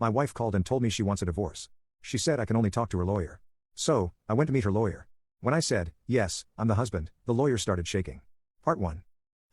My wife called and told me she wants a divorce. She said I can only talk to her lawyer. So, I went to meet her lawyer. When I said, yes, I'm the husband, the lawyer started shaking. Part 1.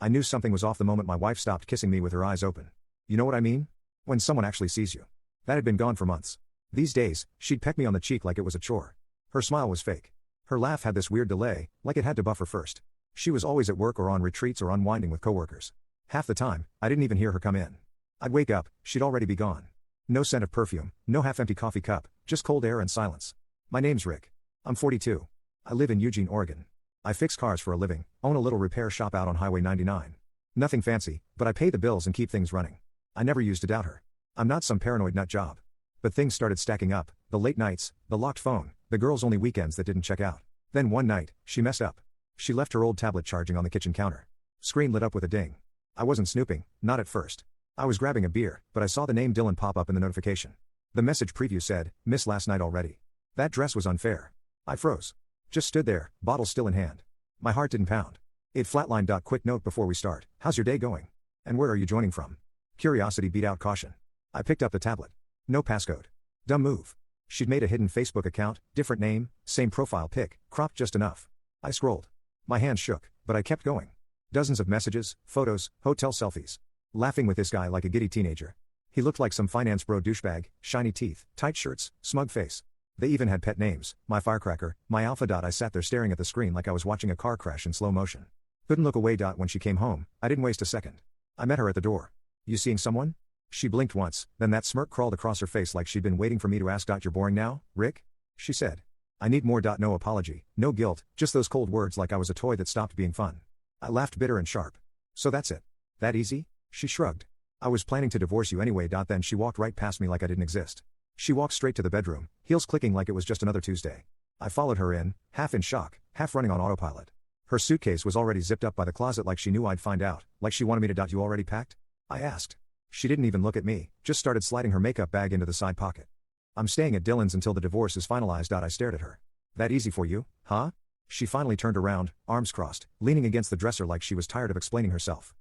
I knew something was off the moment my wife stopped kissing me with her eyes open. You know what I mean? When someone actually sees you. That had been gone for months. These days, she'd peck me on the cheek like it was a chore. Her smile was fake. Her laugh had this weird delay, like it had to buffer first. She was always at work or on retreats or unwinding with coworkers. Half the time, I didn't even hear her come in. I'd wake up, she'd already be gone. No scent of perfume, no half-empty coffee cup, just cold air and silence. My name's Rick. I'm 42. I live in Eugene, Oregon. I fix cars for a living, own a little repair shop out on Highway 99. Nothing fancy, but I pay the bills and keep things running. I never used to doubt her. I'm not some paranoid nut job. But things started stacking up, the late nights, the locked phone, the girls' only weekends that didn't check out. Then one night, she messed up. She left her old tablet charging on the kitchen counter. Screen lit up with a ding. I wasn't snooping, not at first. I was grabbing a beer, but I saw the name Dylan pop up in the notification. The message preview said, "Missed last night already." That dress was unfair. I froze. Just stood there, bottle still in hand. My heart didn't pound. It flatlined. Quick note before we start, how's your day going? And where are you joining from? Curiosity beat out caution. I picked up the tablet. No passcode. Dumb move. She'd made a hidden Facebook account, different name, same profile pic, cropped just enough. I scrolled. My hands shook, but I kept going. Dozens of messages, photos, hotel selfies. Laughing with this guy like a giddy teenager. He looked like some finance bro douchebag, shiny teeth, tight shirts, smug face. They even had pet names, my firecracker, my alpha. I sat there staring at the screen like I was watching a car crash in slow motion. Couldn't look away. When she came home, I didn't waste a second. I met her at the door. You seeing someone? She blinked once, then that smirk crawled across her face like she'd been waiting for me to ask. You're boring now, Rick? She said. I need more. No apology, no guilt, just those cold words like I was a toy that stopped being fun. I laughed bitter and sharp. So that's it? That easy? She shrugged. I was planning to divorce you anyway. Then she walked right past me like I didn't exist. She walked straight to the bedroom, heels clicking like it was just another Tuesday. I followed her in, half in shock, half running on autopilot. Her suitcase was already zipped up by the closet like she knew I'd find out, like she wanted me to. You already packed? I asked. She didn't even look at me, just started sliding her makeup bag into the side pocket. I'm staying at Dylan's until the divorce is finalized. I stared at her. That easy for you, huh? She finally turned around, arms crossed, leaning against the dresser like she was tired of explaining herself.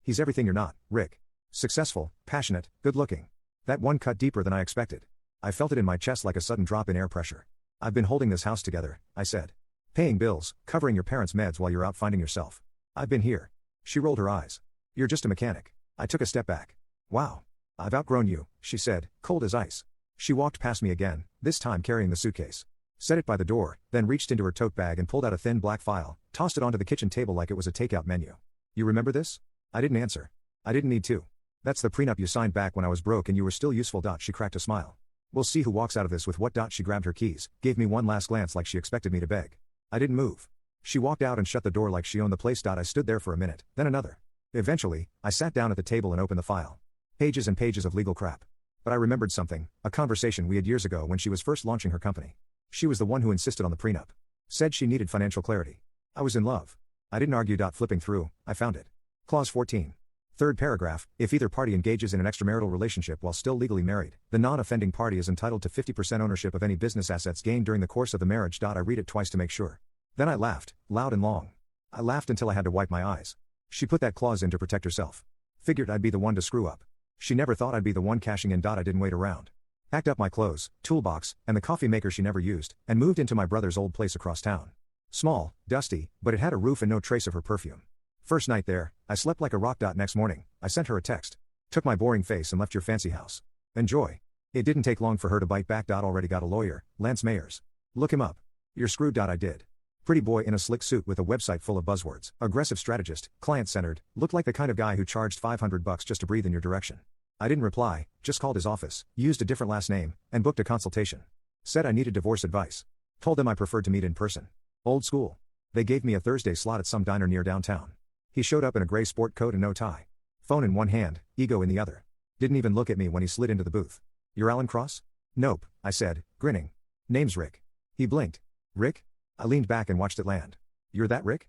He's everything you're not, Rick. Successful, passionate, good-looking. That one cut deeper than I expected. I felt it in my chest like a sudden drop in air pressure. I've been holding this house together, I said. Paying bills, covering your parents' meds while you're out finding yourself. I've been here. She rolled her eyes. You're just a mechanic. I took a step back. Wow. I've outgrown you, she said, cold as ice. She walked past me again, this time carrying the suitcase. Set it by the door, then reached into her tote bag and pulled out a thin black file, tossed it onto the kitchen table like it was a takeout menu. You remember this? I didn't answer. I didn't need to. That's the prenup you signed back when I was broke and you were still useful. She cracked a smile. We'll see who walks out of this with what. She grabbed her keys, gave me one last glance like she expected me to beg. I didn't move. She walked out and shut the door like she owned the place. I stood there for a minute, then another. Eventually, I sat down at the table and opened the file. Pages and pages of legal crap. But I remembered something, a conversation we had years ago when she was first launching her company. She was the one who insisted on the prenup. Said she needed financial clarity. I was in love. I didn't argue. Flipping through, I found it. Clause 14. Third paragraph, if either party engages in an extramarital relationship while still legally married, the non-offending party is entitled to 50% ownership of any business assets gained during the course of the marriage. I read it twice to make sure. Then I laughed, loud and long. I laughed until I had to wipe my eyes. She put that clause in to protect herself. Figured I'd be the one to screw up. She never thought I'd be the one cashing in. I didn't wait around. Packed up my clothes, toolbox, and the coffee maker she never used, and moved into my brother's old place across town. Small, dusty, but it had a roof and no trace of her perfume. First night there, I slept like a rock. Next morning, I sent her a text. Took my boring face and left your fancy house. Enjoy. It didn't take long for her to bite back. Already got a lawyer, Lance Mayers. Look him up. You're screwed. I did. Pretty boy in a slick suit with a website full of buzzwords. Aggressive strategist, client-centered, looked like the kind of guy who charged $500 just to breathe in your direction. I didn't reply, just called his office, used a different last name, and booked a consultation. Said I needed divorce advice. Told them I preferred to meet in person. Old school. They gave me a Thursday slot at some diner near downtown. He showed up in a gray sport coat and no tie. Phone in one hand, ego in the other. Didn't even look at me when he slid into the booth. You're Alan Cross? Nope, I said, grinning. Name's Rick. He blinked. Rick? I leaned back and watched it land. You're that Rick?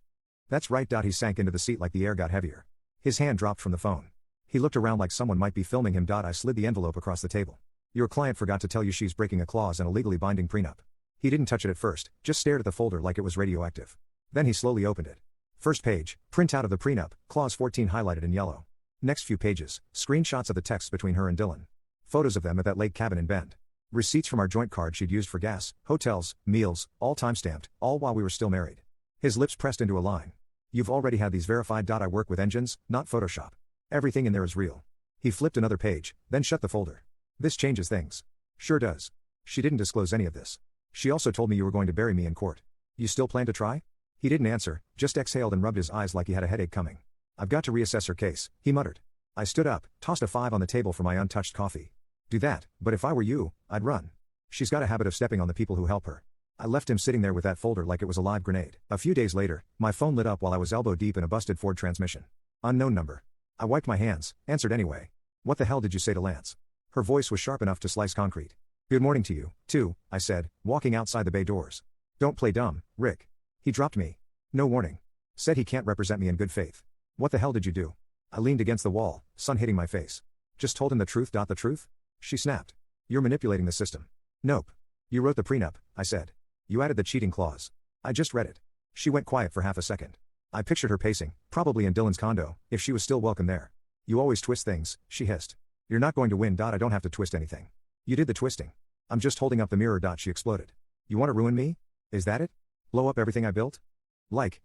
That's right. He sank into the seat like the air got heavier. His hand dropped from the phone. He looked around like someone might be filming him. I slid the envelope across the table. Your client forgot to tell you she's breaking a clause in a legally binding prenup. He didn't touch it at first, just stared at the folder like it was radioactive. Then he slowly opened it. First page, printout of the prenup, clause 14 highlighted in yellow. Next few pages, screenshots of the text between her and Dylan. Photos of them at that lake cabin in Bend. Receipts from our joint card she'd used for gas, hotels, meals, all time-stamped, all while we were still married. His lips pressed into a line. You've already had these verified. I work with engines, not Photoshop. Everything in there is real. He flipped another page, then shut the folder. This changes things. Sure does. She didn't disclose any of this. She also told me you were going to bury me in court. You still plan to try? He didn't answer, just exhaled and rubbed his eyes like he had a headache coming. I've got to reassess her case, he muttered. I stood up, tossed a 5 on the table for my untouched coffee. Do that, but if I were you, I'd run. She's got a habit of stepping on the people who help her. I left him sitting there with that folder like it was a live grenade. A few days later, my phone lit up while I was elbow deep in a busted Ford transmission. Unknown number. I wiped my hands, answered anyway. What the hell did you say to Lance? Her voice was sharp enough to slice concrete. Good morning to you, too, I said, walking outside the bay doors. Don't play dumb, Rick. He dropped me. No warning. Said he can't represent me in good faith. What the hell did you do? I leaned against the wall, sun hitting my face. Just told him the truth. The truth? She snapped. You're manipulating the system. Nope. You wrote the prenup, I said. You added the cheating clause. I just read it. She went quiet for half a second. I pictured her pacing, probably in Dylan's condo, if she was still welcome there. You always twist things, she hissed. You're not going to win. I don't have to twist anything. You did the twisting. I'm just holding up the mirror. She exploded. You want to ruin me? Is that it? Blow up everything I built?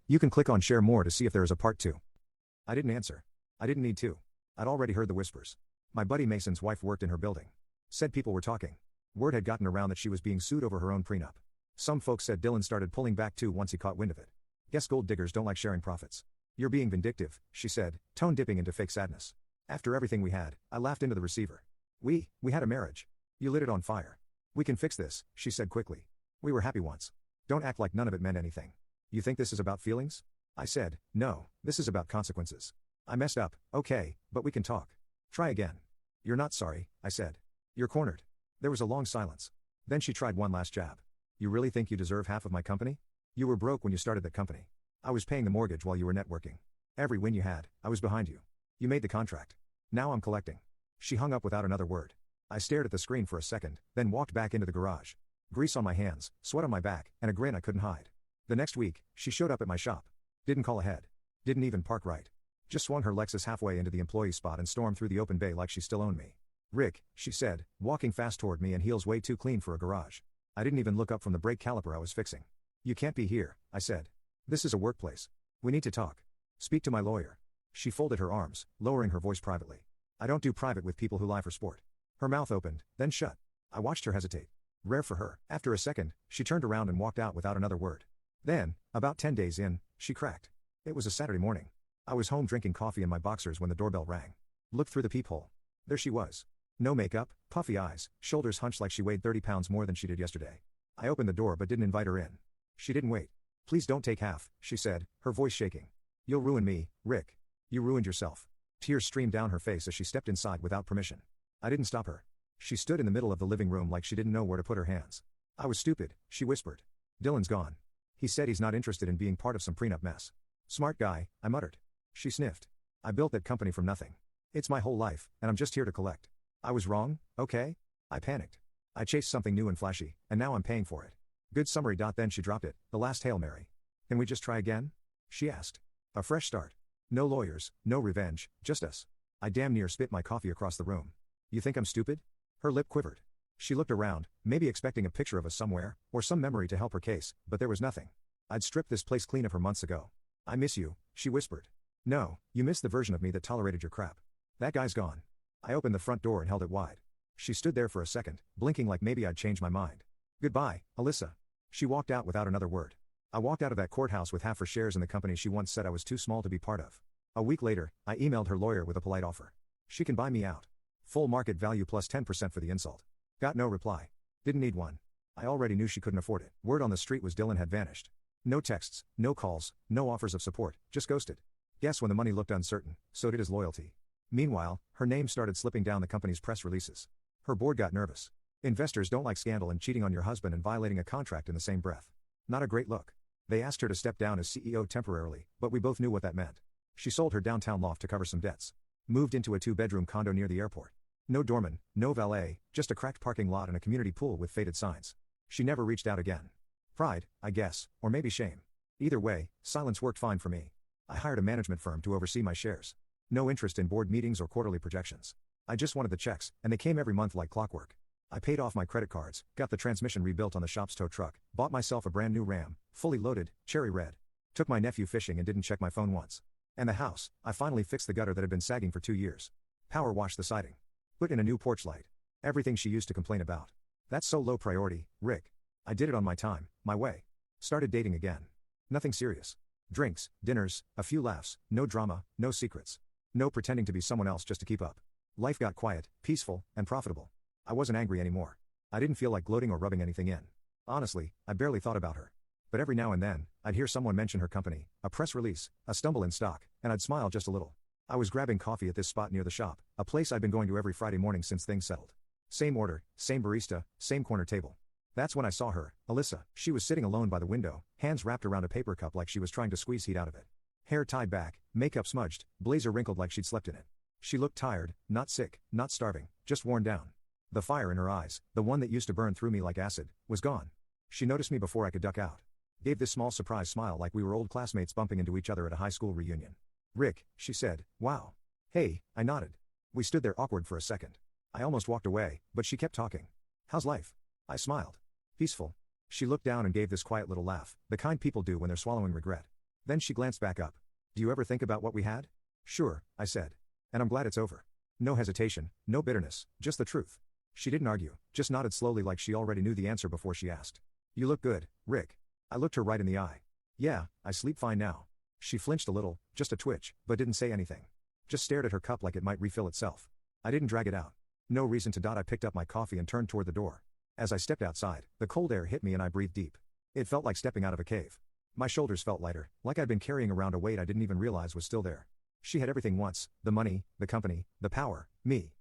You can click on share more to see if there is a part 2. I didn't answer. I didn't need to. I'd already heard the whispers. My buddy Mason's wife worked in her building. Said people were talking. Word had gotten around that she was being sued over her own prenup. Some folks said Dylan started pulling back too once he caught wind of it. Guess gold diggers don't like sharing profits. You're being vindictive, she said, tone dipping into fake sadness. After everything we had, I laughed into the receiver. We had a marriage. You lit it on fire. We can fix this, she said quickly. We were happy once. Don't act like none of it meant anything. You think this is about feelings? I said, no, this is about consequences. I messed up, okay, but we can talk. Try again. You're not sorry, I said. You're cornered. There was a long silence. Then she tried one last jab. You really think you deserve half of my company? You were broke when you started that company. I was paying the mortgage while you were networking. Every win you had, I was behind you. You made the contract. Now I'm collecting. She hung up without another word. I stared at the screen for a second, then walked back into the garage. Grease on my hands, sweat on my back, and a grin I couldn't hide. The next week, she showed up at my shop. Didn't call ahead. Didn't even park right. Just swung her Lexus halfway into the employee spot and stormed through the open bay like she still owned me. Rick, she said, walking fast toward me and heels way too clean for a garage. I didn't even look up from the brake caliper I was fixing. You can't be here, I said. This is a workplace. We need to talk. Speak to my lawyer. She folded her arms, lowering her voice privately. I don't do private with people who lie for sport. Her mouth opened, then shut. I watched her hesitate. Rare for her. After a second, she turned around and walked out without another word. Then, about 10 days in, she cracked. It was a Saturday morning. I was home drinking coffee in my boxers when the doorbell rang. Looked through the peephole. There she was. No makeup, puffy eyes, shoulders hunched like she weighed 30 pounds more than she did yesterday. I opened the door but didn't invite her in. She didn't wait. Please don't take half, she said, her voice shaking. You'll ruin me, Rick. You ruined yourself. Tears streamed down her face as she stepped inside without permission. I didn't stop her. She stood in the middle of the living room like she didn't know where to put her hands. I was stupid, she whispered. Dylan's gone. He said he's not interested in being part of some prenup mess. Smart guy, I muttered. She sniffed. I built that company from nothing. It's my whole life, and I'm just here to collect. I was wrong, okay? I panicked. I chased something new and flashy, and now I'm paying for it. Good summary. Then she dropped it, the last Hail Mary. Can we just try again? She asked. A fresh start. No lawyers, no revenge, just us. I damn near spit my coffee across the room. You think I'm stupid? Her lip quivered. She looked around, maybe expecting a picture of us somewhere, or some memory to help her case, but there was nothing. I'd stripped this place clean of her months ago. I miss you, she whispered. No, you miss the version of me that tolerated your crap. That guy's gone. I opened the front door and held it wide. She stood there for a second, blinking like maybe I'd changed my mind. Goodbye, Alyssa. She walked out without another word. I walked out of that courthouse with half her shares in the company she once said I was too small to be part of. A week later, I emailed her lawyer with a polite offer. She can buy me out. Full market value plus 10% for the insult. Got no reply. Didn't need one. I already knew she couldn't afford it. Word on the street was Dylan had vanished. No texts, no calls, no offers of support, just ghosted. Guess when the money looked uncertain, so did his loyalty. Meanwhile, her name started slipping down the company's press releases. Her board got nervous. Investors don't like scandal and cheating on your husband and violating a contract in the same breath. Not a great look. They asked her to step down as CEO temporarily, but we both knew what that meant. She sold her downtown loft to cover some debts. Moved into a 2-bedroom condo near the airport. No doorman, no valet, just a cracked parking lot and a community pool with faded signs. She never reached out again. Pride, I guess, or maybe shame. Either way, silence worked fine for me. I hired a management firm to oversee my shares. No interest in board meetings or quarterly projections. I just wanted the checks, and they came every month like clockwork. I paid off my credit cards, got the transmission rebuilt on the shop's tow truck, bought myself a brand new Ram, fully loaded, cherry red. Took my nephew fishing and didn't check my phone once. And the house, I finally fixed the gutter that had been sagging for 2 years. Power washed the siding. Put in a new porch light. Everything she used to complain about. That's so low priority, Rick. I did it on my time, my way. Started dating again. Nothing serious. Drinks, dinners, a few laughs, no drama, no secrets. No pretending to be someone else just to keep up. Life got quiet, peaceful, and profitable. I wasn't angry anymore. I didn't feel like gloating or rubbing anything in. Honestly, I barely thought about her. But every now and then, I'd hear someone mention her company, a press release, a stumble in stock, and I'd smile just a little. I was grabbing coffee at this spot near the shop, a place I'd been going to every Friday morning since things settled. Same order, same barista, same corner table. That's when I saw her, Alyssa. She was sitting alone by the window, hands wrapped around a paper cup like she was trying to squeeze heat out of it. Hair tied back, makeup smudged, blazer wrinkled like she'd slept in it. She looked tired, not sick, not starving, just worn down. The fire in her eyes, the one that used to burn through me like acid, was gone. She noticed me before I could duck out. Gave this small surprise smile like we were old classmates bumping into each other at a high school reunion. Rick, she said, wow. Hey, I nodded. We stood there awkward for a second. I almost walked away, but she kept talking. How's life? I smiled. Peaceful. She looked down and gave this quiet little laugh, the kind people do when they're swallowing regret. Then she glanced back up. Do you ever think about what we had? Sure, I said. And I'm glad it's over. No hesitation, no bitterness, just the truth. She didn't argue, just nodded slowly like she already knew the answer before she asked. You look good, Rick. I looked her right in the eye. Yeah, I sleep fine now. She flinched a little, just a twitch, but didn't say anything. Just stared at her cup like it might refill itself. I didn't drag it out. No reason to. I picked up my coffee and turned toward the door. As I stepped outside, the cold air hit me and I breathed deep. It felt like stepping out of a cave. My shoulders felt lighter, like I'd been carrying around a weight I didn't even realize was still there. She had everything once, the money, the company, the power, me.